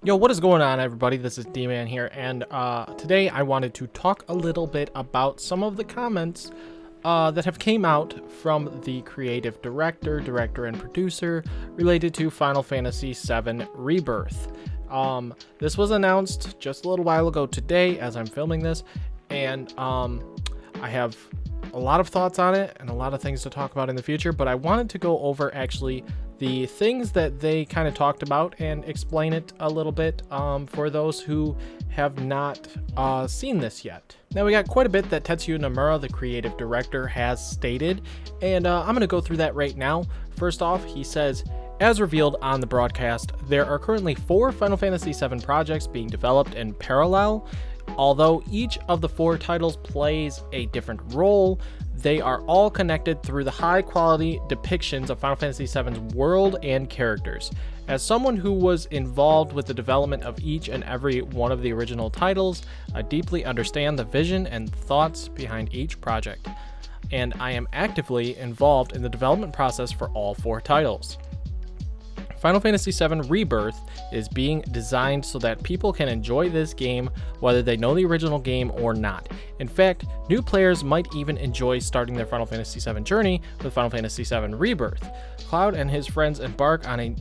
Yo, what is going on, everybody? This is D-Man here, and today I wanted to talk a little bit about some of the comments that have came out from the creative director, and producer related to Final Fantasy VII Rebirth. This was announced just a little while ago today as I'm filming this, and I have a lot of thoughts on it and a lot of things to talk about in the future, but I wanted to go over actually the things that they kind of talked about and explain it a little bit for those who have not seen this yet. Now, we got quite a bit that Tetsuya Nomura, the creative director, has stated, and I'm going to go through that right now. First off, he says, as revealed on the broadcast, there are currently 4 Final Fantasy VII projects being developed in parallel. Although each of the 4 titles plays a different role, they are all connected through the high-quality depictions of Final Fantasy VII's world and characters. As someone who was involved with the development of each and every one of the original titles, I deeply understand the vision and thoughts behind each project, and I am actively involved in the development process for all 4 titles. Final Fantasy VII Rebirth is being designed so that people can enjoy this game whether they know the original game or not. In fact, new players might even enjoy starting their Final Fantasy VII journey with Final Fantasy VII Rebirth. Cloud and his friends embark on a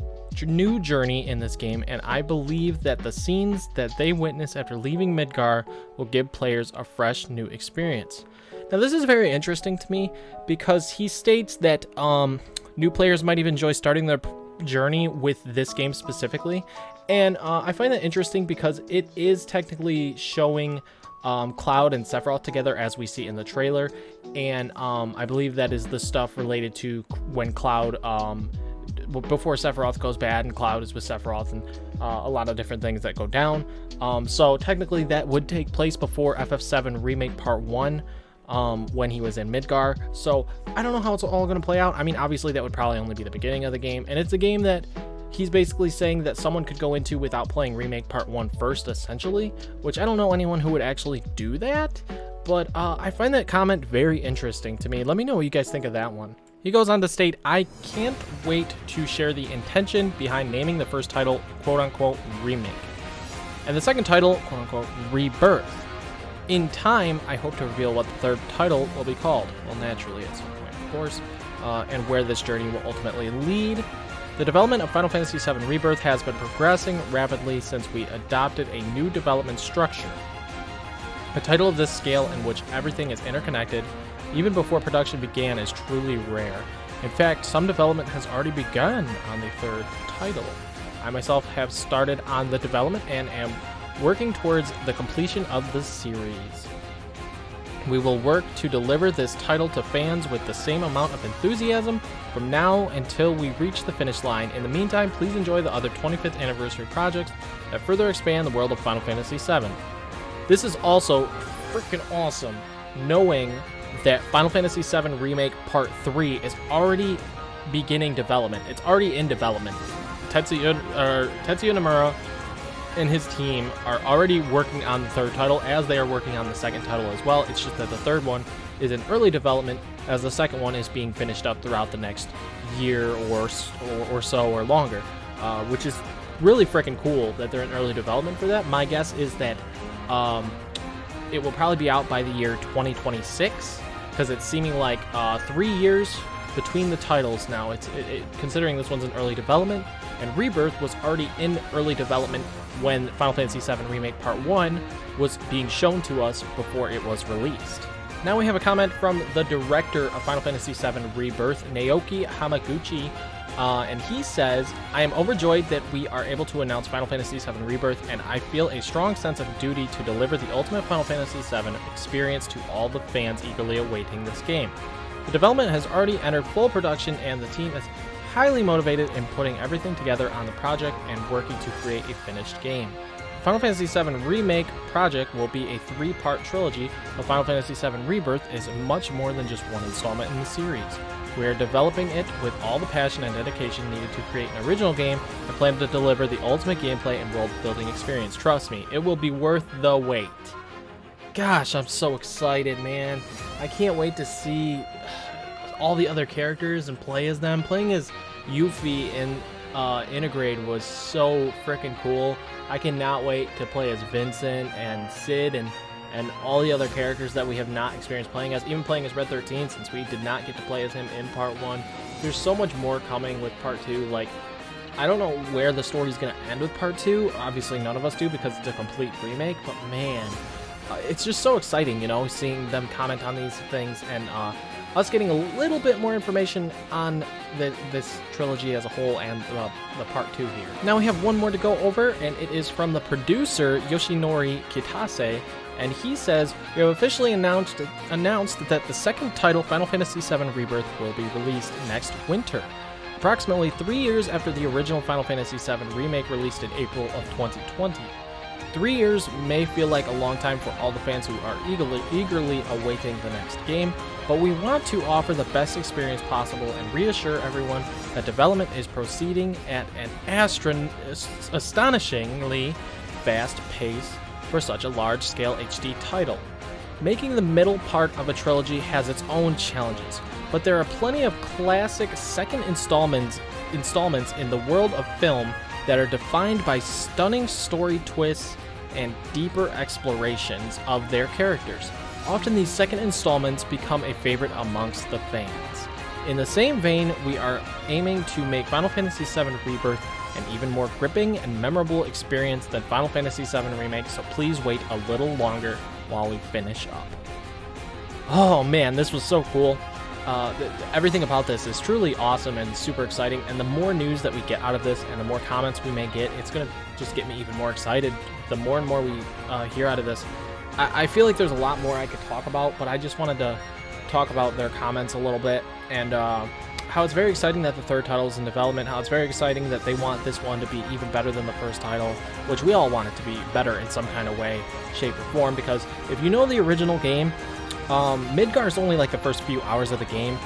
new journey in this game, and I believe that the scenes that they witness after leaving Midgar will give players a fresh new experience. Now, this is very interesting to me because he states that new players might even enjoy starting their journey with this game specifically, and I find that interesting because it is technically showing Cloud and Sephiroth together as we see in the trailer, and I believe that is the stuff related to when Cloud before Sephiroth goes bad and Cloud is with Sephiroth, and a lot of different things that go down. So technically that would take place before FF7 Remake Part 1, when he was in Midgar. So I don't know how it's all going to play out. I mean, obviously that would probably only be the beginning of the game, and it's a game that he's basically saying that someone could go into without playing Remake Part 1 first, essentially, which I don't know anyone who would actually do that, but I find that comment very interesting to me. Let me know what you guys think of that one. He goes on to state, I can't wait to share the intention behind naming the first title quote-unquote remake, and the second title quote-unquote rebirth. In time, I hope to reveal what the third title will be called. Well, naturally, at some point, of course, and where this journey will ultimately lead. The development of Final Fantasy VII Rebirth has been progressing rapidly since we adopted a new development structure. A title of this scale in which everything is interconnected, even before production began, is truly rare. In fact, some development has already begun on the third title. I myself have started on the development and am working towards the completion of the series. We will work to deliver this title to fans with the same amount of enthusiasm from now until we reach the finish line. In the meantime, please enjoy the other 25th anniversary projects that further expand the world of Final Fantasy VII. This is also freaking awesome, knowing that Final Fantasy VII Remake Part 3 is already beginning development. It's already in development. Tetsuya Nomura and his team are already working on the third title, as they are working on the second title as well. It's just that the third one is in early development, as the second one is being finished up throughout the next year or so or longer, which is really freaking cool that they're in early development for that. My guess is that it will probably be out by the year 2026, because it's seeming like 3 years between the titles now. Considering this one's in early development, and Rebirth was already in early development when Final Fantasy VII Remake Part 1 was being shown to us before it was released. Now we have a comment from the director of Final Fantasy VII Rebirth, Naoki Hamaguchi, and he says, I am overjoyed that we are able to announce Final Fantasy VII Rebirth, and I feel a strong sense of duty to deliver the ultimate Final Fantasy VII experience to all the fans eagerly awaiting this game. The development has already entered full production, and the team is highly motivated in putting everything together on the project and working to create a finished game. The Final Fantasy VII Remake project will be a 3-part trilogy, but Final Fantasy VII Rebirth is much more than just one installment in the series. We are developing it with all the passion and dedication needed to create an original game and plan to deliver the ultimate gameplay and world-building experience. Trust me, it will be worth the wait. Gosh, I'm so excited, man. I can't wait to see all the other characters and play as them. Playing as Yuffie in Integrate was so freaking cool. I cannot wait to play as Vincent and Sid and all the other characters that we have not experienced playing as, even playing as Red 13 since we did not get to play as him in Part 1. There's so much more coming with Part 2. Like, I don't know where the story's going to end with Part 2. Obviously, none of us do because it's a complete remake, but man, it's just so exciting, you know, seeing them comment on these things and us getting a little bit more information on this trilogy as a whole and the Part 2 here. Now we have one more to go over, and it is from the producer Yoshinori Kitase, and he says, "We have officially announced that the second title, Final Fantasy VII Rebirth, will be released next winter. Approximately 3 years after the original Final Fantasy VII Remake released in April of 2020. 3 years may feel like a long time for all the fans who are eagerly awaiting the next game, but we want to offer the best experience possible and reassure everyone that development is proceeding at an astonishingly fast pace for such a large-scale HD title. Making the middle part of a trilogy has its own challenges, but there are plenty of classic second installments in the world of film that are defined by stunning story twists and deeper explorations of their characters. Often these second installments become a favorite amongst the fans. In the same vein, we are aiming to make Final Fantasy VII Rebirth an even more gripping and memorable experience than Final Fantasy VII Remake, so please wait a little longer while we finish up." Oh man, this was so cool. Everything about this is truly awesome and super exciting, and the more news that we get out of this and the more comments we may get, it's going to just get me even more excited. The more and more we hear out of this, I feel like there's a lot more I could talk about, but I just wanted to talk about their comments a little bit, and how it's very exciting that the third title is in development, how it's very exciting that they want this one to be even better than the first title, which we all want it to be better in some kind of way, shape, or form, because if you know the original game, Midgar is only like the first few hours of the game,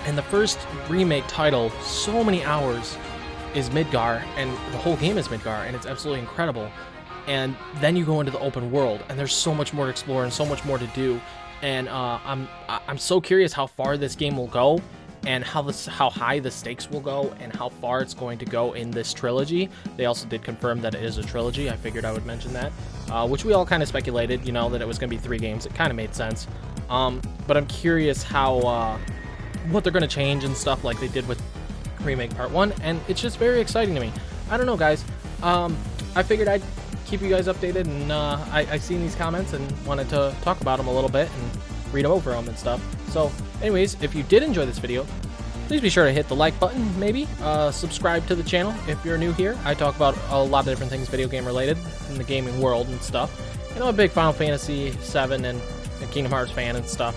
and the first remake title, so many hours, is Midgar, and the whole game is Midgar, and it's absolutely incredible. And then you go into the open world, and there's so much more to explore and so much more to do, and I'm so curious how far this game will go, and how high the stakes will go, and how far it's going to go in this trilogy. They also did confirm that it is a trilogy. I figured I would mention that, which we all kind of speculated, you know, that it was going to be 3 games. It kind of made sense. But I'm curious how what they're going to change and stuff like they did with Remake Part 1, and it's just very exciting to me. I don't know, guys. I figured I'd keep you guys updated, and I seen these comments and wanted to talk about them a little bit and read over them and stuff. So anyways, if you did enjoy this video, please be sure to hit the like button, maybe subscribe to the channel if you're new here. I talk about a lot of different things video game related in the gaming world and stuff, and I'm a big Final Fantasy VII and Kingdom Hearts fan and stuff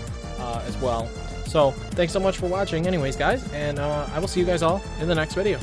as well. So thanks so much for watching anyways, guys, and I will see you guys all in the next video.